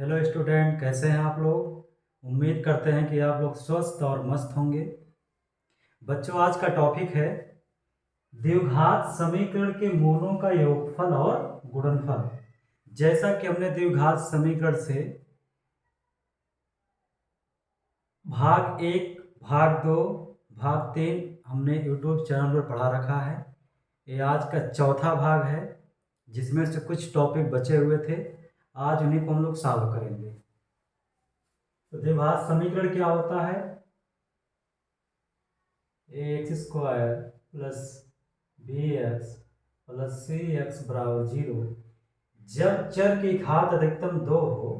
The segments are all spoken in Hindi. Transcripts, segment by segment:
हेलो स्टूडेंट, कैसे हैं आप लोग। उम्मीद करते हैं कि आप लोग स्वस्थ और मस्त होंगे। बच्चों, आज का टॉपिक है द्विघात समीकरण के मूलों का योगफल और गुणनफल। जैसा कि हमने द्विघात समीकरण से भाग 1, भाग 2, भाग 3 हमने यूट्यूब चैनल पर पढ़ा रखा है। ये आज का चौथा भाग है, जिसमें से कुछ टॉपिक बचे हुए थे। आज उन्हीं को हम लोग सॉल्व करेंगे। तो द्विघात समीकरण क्या होता है? X square plus b x plus c x बराबर 0। जब चर की घात अधिकतम 2 हो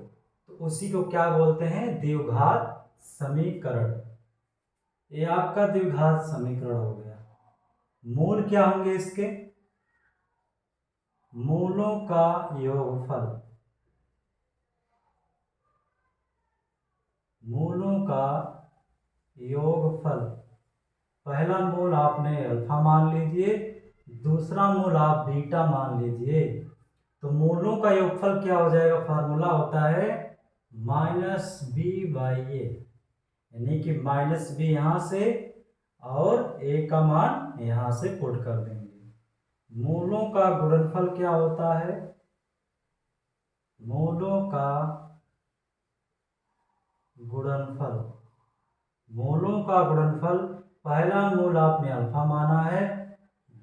तो उसी को क्या बोलते हैं? द्विघात समीकरण। ये आपका द्विघात समीकरण हो गया। मूल क्या होंगे इसके? मूलों का योगफल। मूलों का योगफल। पहला मूल आपने अल्फा मान लीजिए, दूसरा मूल आप बीटा मान लीजिए। तो मूलों का योगफल क्या हो जाएगा? फार्मूला होता है माइनस बी बाई ए, यानी कि माइनस बी यहां से और ए का मान यहां से पुट कर देंगे। मूलों का गुणनफल क्या होता है? मूलों का गुणनफल। मूलों का गुणनफल, पहला मूल आपने अल्फा माना है,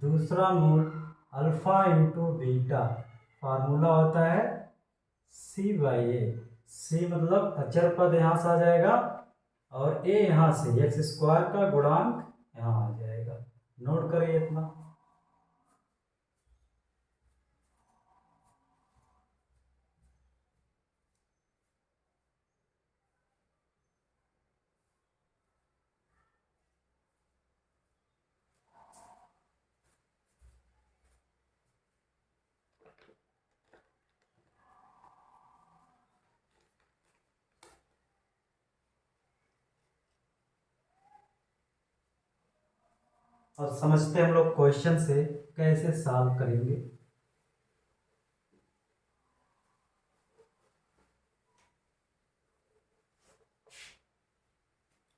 दूसरा मूल अल्फा इंटू बीटा। फार्मूला होता है सी बाई ए। सी मतलब अचर पद यहाँ से आ जाएगा और ए यहाँ से एक्स स्क्वायर का गुणांक यहाँ आ जाएगा। नोट करिए इतना। और समझते हम लोग क्वेश्चन से कैसे सॉल्व करेंगे।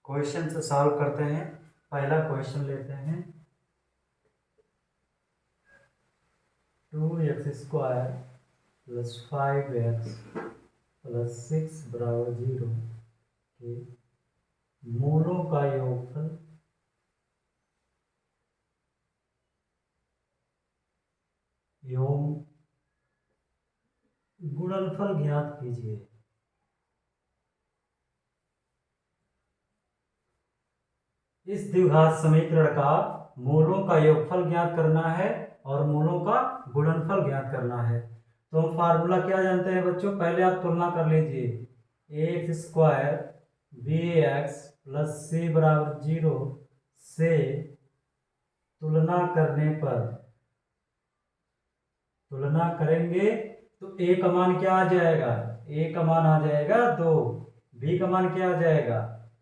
क्वेश्चन से सॉल्व करते हैं। पहला क्वेश्चन लेते हैं। 2x² प्लस 5x प्लस 6 बराबर 0 के मूलों का योगफल एवं गुणनफल ज्ञात कीजिए। इस द्विघात समीकरण का मूलों का योगफल ज्ञात करना है और मूलों का गुणनफल ज्ञात करना है। तो हम फार्मूला क्या जानते हैं बच्चों? पहले आप तुलना कर लीजिए। X square b x plus c बराबर 0 से तुलना करेंगे तो ए का मान क्या आ जाएगा? ए का मान आ जाएगा 2। बी का मान क्या आ जाएगा?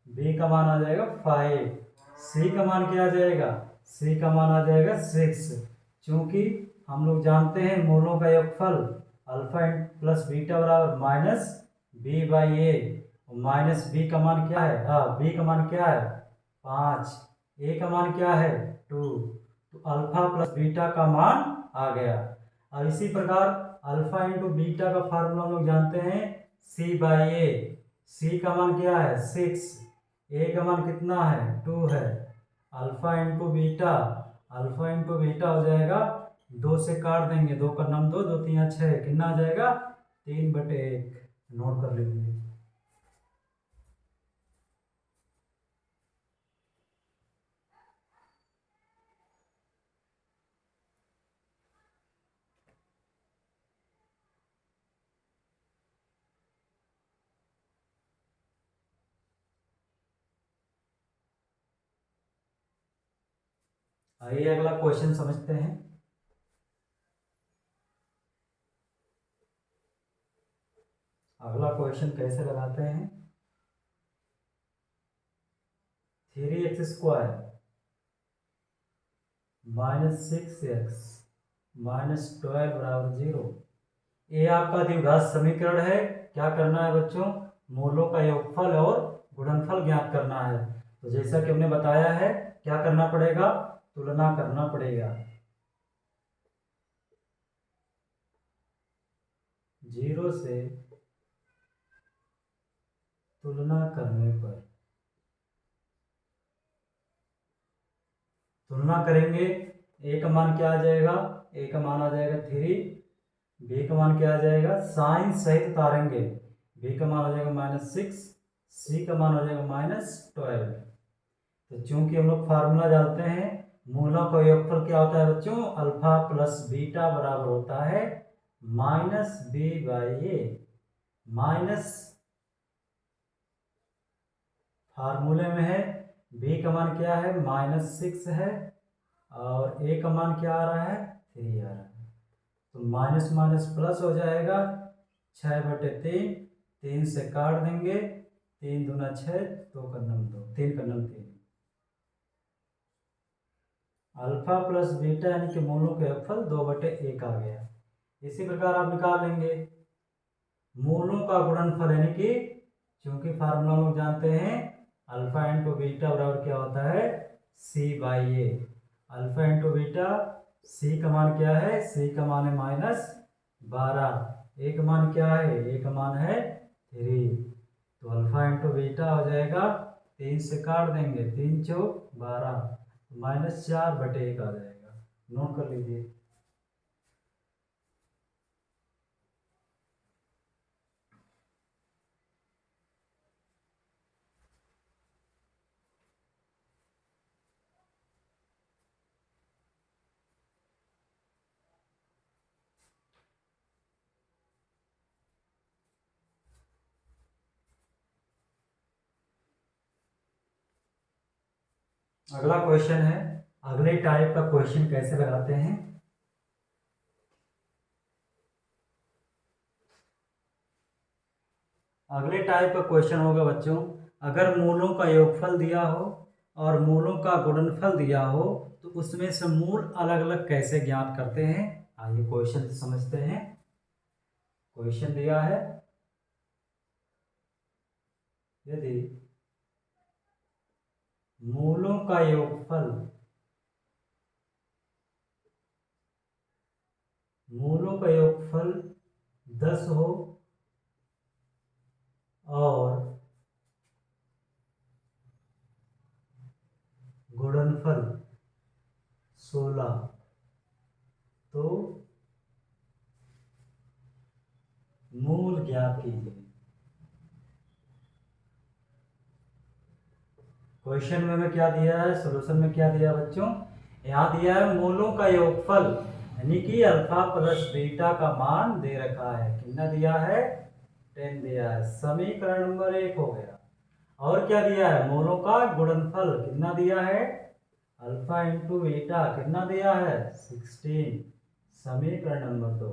बी का मान आ जाएगा 5। सी का मान क्या आ जाएगा? सी का मान आ जाएगा 6। क्योंकि हम लोग जानते हैं मूलों का योगफल अल्फा प्लस बीटा बराबर minus B by A. Minus B का मान क्या है? बी का मान क्या है? 5। ए का मान क्या है? 2। तो अल्फा प्लस बीटा का मान आ गया। और इसी प्रकार अल्फा इंटू बीटा का फार्मूला हम लोग जानते हैं सी बाई ए। सी का मान क्या है? 6। ए का मान कितना है? 2 है। Alpha into beta, alpha into beta हो जाएगा 2 से काट देंगे, 2 का नम 2, 2 3 6, कितना आ जाएगा? 3/1। नोट कर लीजिए। आइए अगला क्वेश्चन समझते हैं। अगला क्वेश्चन कैसे लगाते हैं? 3x² माइनस 6x माइनस 12 बराबर 0। ये आपका द्विघात समीकरण है क्या करना है बच्चों, मूलों का योगफल और गुणनफल ज्ञात करना है। तो जैसा कि हमने बताया है, क्या करना पड़ेगा, तुलना करना पड़ेगा। 0 से तुलना करने पर, तुलना करेंगे, ए का मान क्या आ जाएगा, ए का मान आ जाएगा 3, बी का मान क्या आ जाएगा, साइन सहित उतारेंगे, बी का मान हो जाएगा -6, सी का मान हो जाएगा -12। तो चूंकि हम लोग फार्मूला जानते हैं, मूलों का योगफल क्या होता है बच्चों, अल्फा प्लस बीटा बराबर होता है -b/a। माइनस फार्मूले में है, b का मान क्या है, -6 है, और a का मान क्या आ रहा है, 3 आ रहा है। तो माइनस माइनस प्लस हो जाएगा, 6/3, 3 से काट देंगे, 3 दूना 6, 2 का नम 2, 3 का नम 3। अल्फा प्लस बीटा यानी कि मूलों का योगफल 2/1 आ गया। इसी प्रकार आप निकाल लेंगे मूलों का गुणनफल, यानी कि चूंकि फार्मूला लोग जानते हैं, अल्फा इंटू बीटा बराबर क्या होता है, c/a। अल्फा इंटू बीटा, सी का मान क्या है, सी का मान है -12, ए का मान क्या है, ए का मान है 3। तो अल्फा इंटू बीटा हो जाएगा, 3 से काट देंगे, 3 चौक 12, -4/1 आ जाएगा। नोट कर लीजिए। अगला क्वेश्चन है, अगले टाइप का क्वेश्चन कैसे लगाते हैं। अगले टाइप का क्वेश्चन होगा बच्चों, अगर मूलों का योगफल दिया हो और मूलों का गुणनफल दिया हो, तो उसमें से मूल अलग अलग कैसे ज्ञात करते हैं। आइए क्वेश्चन समझते हैं। क्वेश्चन दिया है, यदि मूलों का योगफल, मूलों का योगफल 10 हो और गुणनफल 16, तो मूल ज्ञात कीजिए। क्वेश्चन में क्या दिया है, सॉल्यूशन में क्या दिया बच्चों, यहाँ दिया है मूलों का योगफल, यानी कि अल्फा प्लस बीटा का मान दे रखा है, कितना दिया है, 10 दिया है। समीकरण नंबर 1 हो गया। और क्या दिया है, मूलों का गुणनफल कितना दिया है, अल्फा इंटू बीटा कितना दिया है, 16। समीकरण नंबर 2।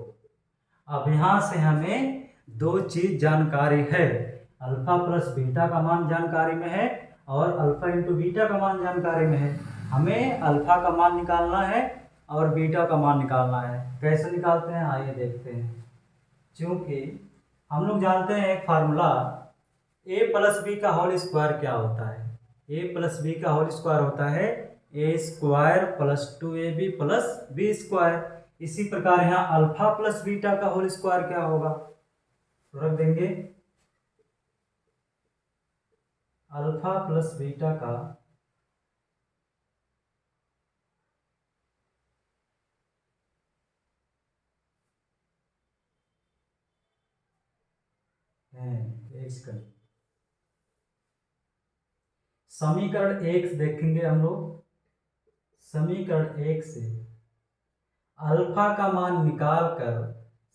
अब यहाँ से हमें दो चीज जानकारी है, अल्फा प्लस बीटा का मान जानकारी में है और अल्फा इंटू बीटा का मान जानकारी में है। हमें अल्फा का मान निकालना है और बीटा का मान निकालना है। कैसे निकालते हैं, आइए देखते हैं। क्योंकि हम लोग जानते हैं एक फार्मूला, ए प्लस बी का होल स्क्वायर क्या होता है, ए प्लस बी का होल स्क्वायर होता है a² plus 2ab plus b²। इसी प्रकार यहाँ अल्फा प्लस बीटा का होल स्क्वायर क्या होगा, तो रख देंगे अल्फा प्लस बीटा का एक्स का। समीकरण 1 से देखेंगे हम लोग, समीकरण 1 से अल्फा का मान निकाल कर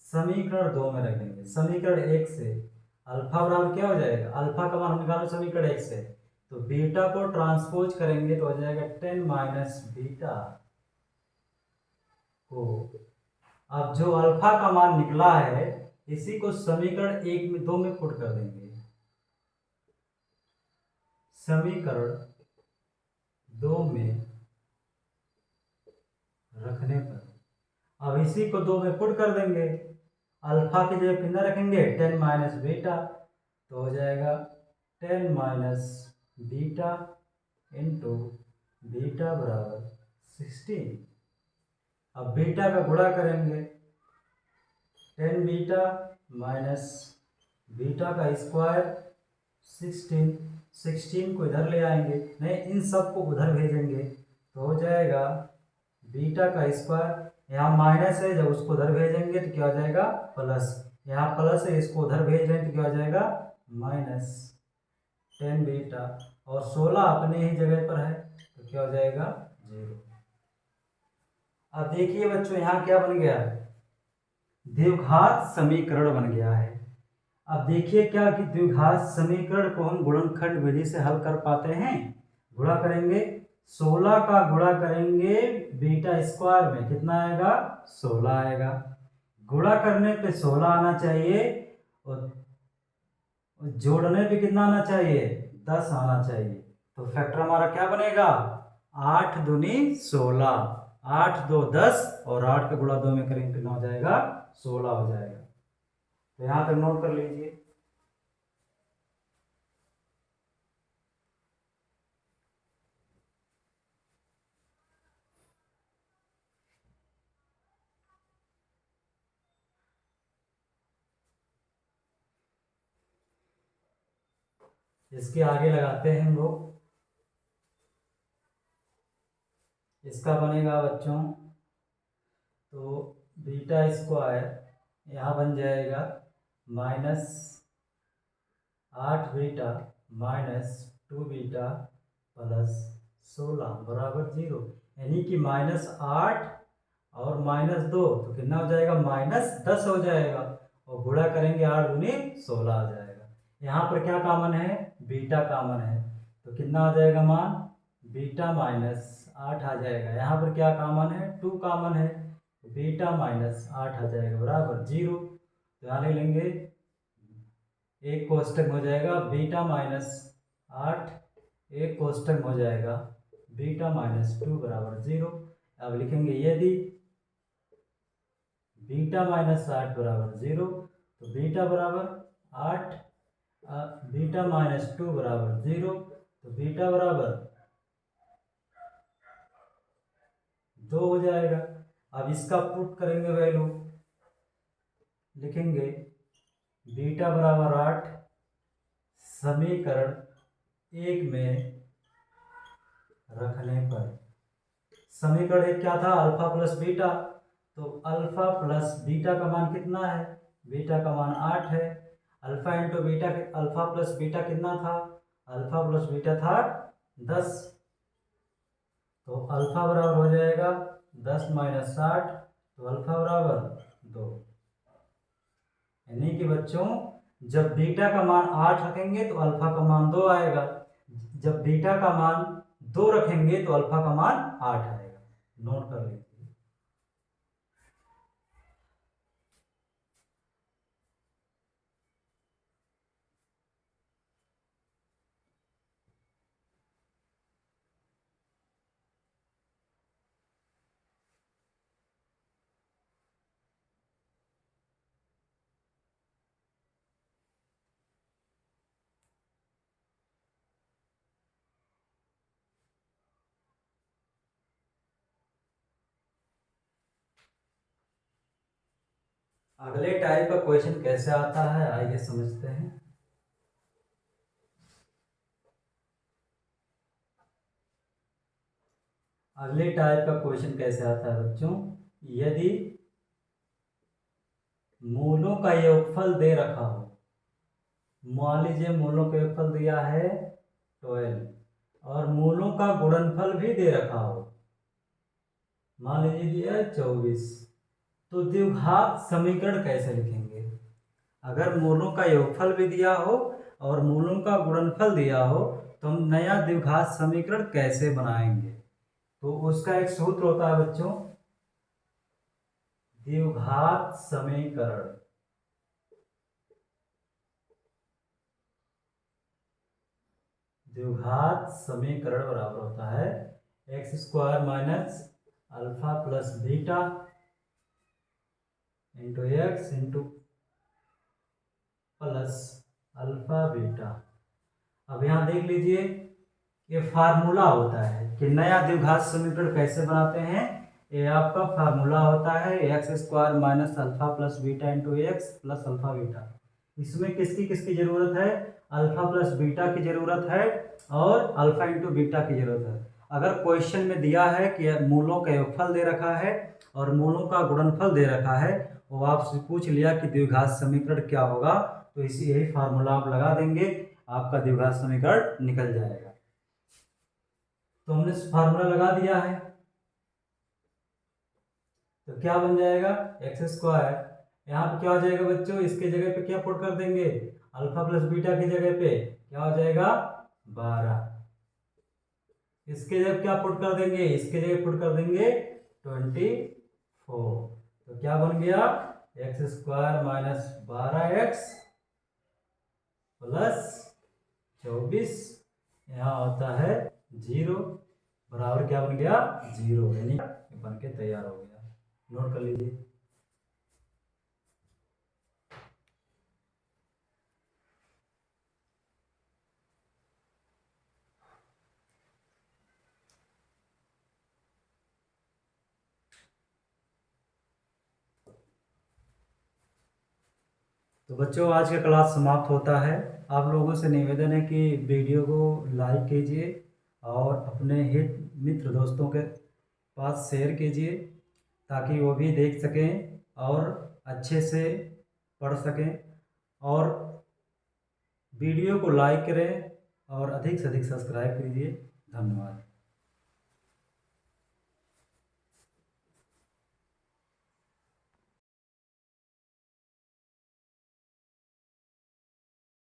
समीकरण 2 में रखेंगे। समीकरण 1 से अल्फा बराबर क्या हो जाएगा, अल्फा का मान निकालो समीकरण 1 से, तो बीटा को ट्रांसपोज करेंगे तो हो जाएगा 10 माइनस बीटा को। अब जो अल्फा का मान निकला है, इसी को समीकरण 1 में 2 में पुट कर देंगे। समीकरण 2 में रखने पर अब इसी को 2 में पुट कर देंगे, अल्फा की जगह कितना रखेंगे 10 माइनस बीटा, तो हो जाएगा 10 माइनस बीटा इंटू बीटा बराबर 16। अब बीटा का गुणा करेंगे, 10 बीटा माइनस बीटा का स्क्वायर 16, 16 को इधर ले आएंगे, नहीं इन सब को उधर भेजेंगे तो हो जाएगा बीटा का स्क्वायर, यहाँ माइनस है जब उसको उधर भेजेंगे तो क्या हो जाएगा प्लस, यहाँ प्लस है इसको उधर भेज रहे हैं तो क्या हो जाएगा माइनस 10 बीटा, और 16 अपने ही जगह पर है तो क्या हो जाएगा 0। अब देखिए बच्चों यहाँ क्या बन गया, द्विघात समीकरण बन गया है। अब देखिए क्या कि द्विघात समीकरण को हम गुणनखंड विधि से हल कर पाते हैं। गुणा करेंगे 16 का गुणा करेंगे बीटा स्क्वायर में, कितना आएगा 16 आएगा। गुणा करने पे 16 आना चाहिए और जोड़ने पे कितना आना चाहिए 10 आना चाहिए। तो फैक्टर हमारा क्या बनेगा 8 दूनी 16, 8 2 10 और 8 का गुणा 2 में करेंगे कितना हो जाएगा 16 हो जाएगा। तो यहाँ तक नोट कर लीजिए। इसके आगे लगाते हैं हम लोग, इसका बनेगा बच्चों तो बीटा स्क्वायर यहाँ बन जाएगा minus 8 beta minus 2 beta plus 16 बराबर 0, यानी कि माइनस 8 और माइनस 2 तो कितना हो जाएगा माइनस 10 हो जाएगा, और गुणा करेंगे 8 दूनी 16 आ जाएगा। यहाँ पर क्या कॉमन है बीटा कॉमन है तो कितना आ जाएगा मान बीटा माइनस 8 आ जाएगा। यहाँ पर क्या कॉमन है 2 कॉमन है, बीटा माइनस 8 आ जाएगा बराबर 0। तो यहाँ ले लेंगे एक कोष्टक हो जाएगा बीटा माइनस 8, एक कोष्टक हो जाएगा बीटा माइनस 2 बराबर 0। अब लिखेंगे यदि बीटा माइनस 8 बराबर 0 तो बीटा बराबर 8, बीटा माइनस 2 बराबर 0 तो बीटा बराबर 2 हो जाएगा। अब इसका पुट करेंगे वैल्यू, लिखेंगे बीटा बराबर 8 समीकरण 1 में रखने पर, समीकरण 1 क्या था अल्फा प्लस बीटा, तो अल्फा प्लस बीटा का मान कितना है बीटा का मान 8 है, alpha into beta, alpha plus beta कितना था अल्फा प्लस बीटा था 10, तो अल्फा बराबर हो जाएगा 10 माइनस 60 तो अल्फा बराबर 2। यानी कि बच्चों जब बीटा का मान 8 रखेंगे तो अल्फा का मान 2 आएगा, जब बीटा का मान 2 रखेंगे तो अल्फा का मान 8 आएगा। नोट कर लीजिए। अगले टाइप का क्वेश्चन कैसे आता है आइए समझते हैं। अगले टाइप का क्वेश्चन कैसे आता है बच्चों, यदि मूलों का योगफल दे रखा हो, मान लीजिए मूलों का योगफल दिया है 12 और मूलों का गुणनफल भी दे रखा हो, मान लीजिए दिया है 24, तो द्विघात समीकरण कैसे लिखेंगे। अगर मूलों का योगफल भी दिया हो और मूलों का गुणनफल दिया हो तो हम नया द्विघात समीकरण कैसे बनाएंगे, तो उसका एक सूत्र होता है बच्चों द्विघात समीकरण। द्विघात समीकरण बराबर होता है x square minus alpha plus beta into x into plus alpha beta. अब यहाँ देख लीजिए, ये फार्मूला होता है कि नया द्विघात समीकरण कैसे बनाते हैं। ये आपका फार्मूला होता है x square minus alpha plus beta into x plus alpha beta. इसमें किसकी किसकी जरूरत है, अल्फा प्लस बीटा की जरूरत है और अल्फा इंटू बीटा की जरूरत है। अगर क्वेश्चन में दिया है कि मूलों का योगफल दे रखा है और मूलों का गुणनफल दे रखा है, वो आपसे पूछ लिया कि द्विघात समीकरण क्या होगा, तो इसी यही फार्मूला आप लगा देंगे, आपका द्विघात समीकरण निकल जाएगा। तो हमने फार्मूला लगा दिया है, तो क्या बन जाएगा, एक्स स्क्वायर, यहाँ पे क्या हो जाएगा बच्चों, इसके जगह पे क्या पुट कर देंगे, अल्फा प्लस बीटा की जगह पे क्या हो जाएगा 12, इसके जगह क्या पुट कर देंगे, इसके जगह पुट कर देंगे 24। तो क्या बन गया, x square minus 12x plus 24, यहाँ होता है 0, बराबर क्या बन गया 0, यानी बन के तैयार हो गया। नोट कर लीजिए। तो बच्चों आज का क्लास समाप्त होता है। आप लोगों से निवेदन है कि वीडियो को लाइक कीजिए और अपने हित मित्र दोस्तों के पास शेयर कीजिए, ताकि वो भी देख सकें और अच्छे से पढ़ सकें। और वीडियो को लाइक करें और अधिक से अधिक सब्सक्राइब कीजिए। धन्यवाद।